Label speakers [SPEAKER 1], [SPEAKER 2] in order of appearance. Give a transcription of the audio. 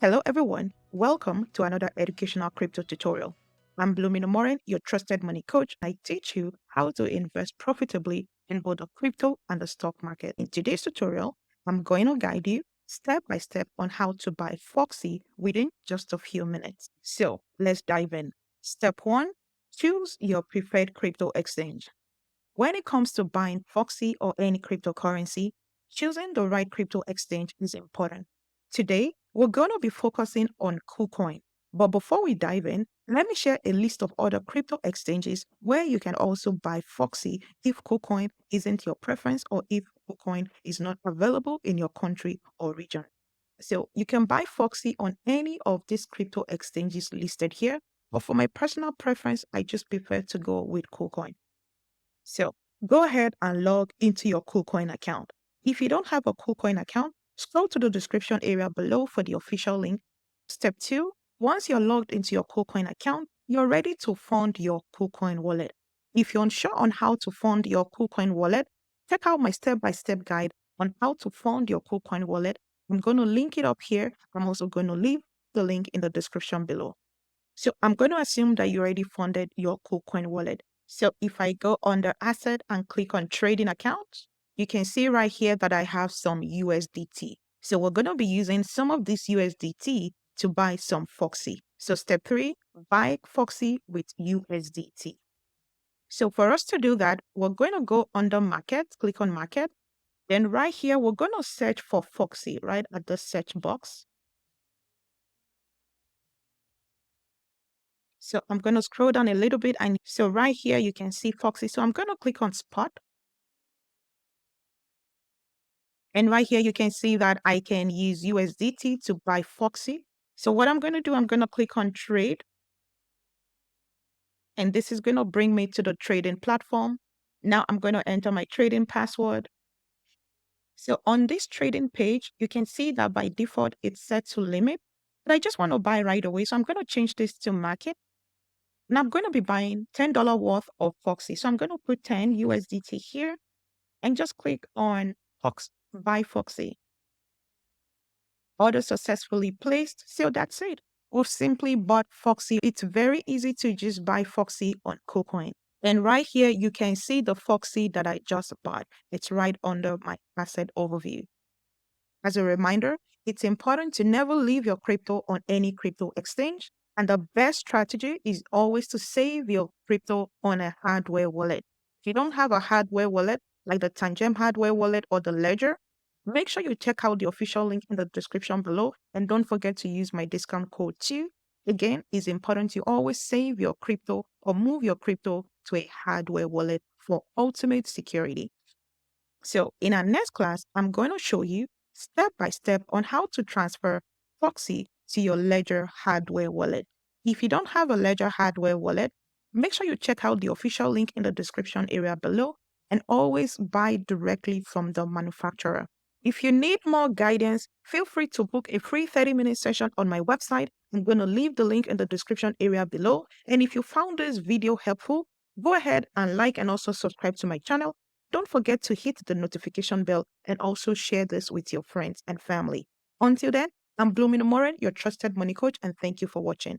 [SPEAKER 1] Hello everyone, welcome to another educational crypto tutorial. I'm Morin, your trusted money coach. I teach you how to invest profitably in both the crypto and the stock market. In today's tutorial, I'm going to guide you step by step on how to buy Foxy within just a few minutes. So let's dive in. Step 1, choose your preferred crypto exchange. When it comes to buying Foxy or any cryptocurrency, choosing the right crypto exchange is important. Today, we're going to be focusing on KuCoin. But before we dive in, let me share a list of other crypto exchanges where you can also buy Foxy if KuCoin isn't your preference or if KuCoin is not available in your country or region. So you can buy Foxy on any of these crypto exchanges listed here. But for my personal preference, I just prefer to go with KuCoin. So go ahead and log into your KuCoin account. If you don't have a KuCoin account, scroll to the description area below for the official link. Step 2, once you're logged into your KuCoin account, you're ready to fund your KuCoin wallet. If you're unsure on how to fund your KuCoin wallet, check out my step-by-step guide on how to fund your KuCoin wallet. I'm going to link it up here. I'm also going to leave the link in the description below. So I'm going to assume that you already funded your KuCoin wallet. So if I go under asset and click on trading account, you can see right here that I have some USDT. So we're going to be using some of this USDT to buy some Foxy. So step 3, buy Foxy with USDT. So for us to do that, we're going to go under market, click on market. Then right here, we're going to search for Foxy right at the search box. So I'm going to scroll down a little bit. And so right here, you can see Foxy. So I'm going to click on spot. And right here, you can see that I can use USDT to buy Foxy. So what I'm going to do, I'm going to click on trade. And this is going to bring me to the trading platform. Now I'm going to enter my trading password. So on this trading page, you can see that by default, it's set to limit. But I just want to buy right away. So I'm going to change this to market. And I'm going to be buying $10 worth of Foxy. So I'm going to put 10 USDT here and just click on buy Foxy. Order successfully placed. So that's it. We've simply bought Foxy. It's very easy to just buy Foxy on KuCoin. And right here, you can see the Foxy that I just bought. It's right under my asset overview. As a reminder, it's important to never leave your crypto on any crypto exchange. And the best strategy is always to save your crypto on a hardware wallet. If you don't have a hardware wallet, like the Tangem hardware wallet or the Ledger, make sure you check out the official link in the description below. And don't forget to use my discount code too. Again, it's important to always save your crypto or move your crypto to a hardware wallet for ultimate security. So in our next class, I'm going to show you step by step on how to transfer Foxy to your Ledger hardware wallet. If you don't have a Ledger hardware wallet, make sure you check out the official link in the description area below and always buy directly from the manufacturer. If you need more guidance, feel free to book a free 30-minute session on my website. I'm going to leave the link in the description area below. And if you found this video helpful, go ahead and like and also subscribe to my channel. Don't forget to hit the notification bell and also share this with your friends and family. Until then, I'm Morin, your trusted money coach, and thank you for watching.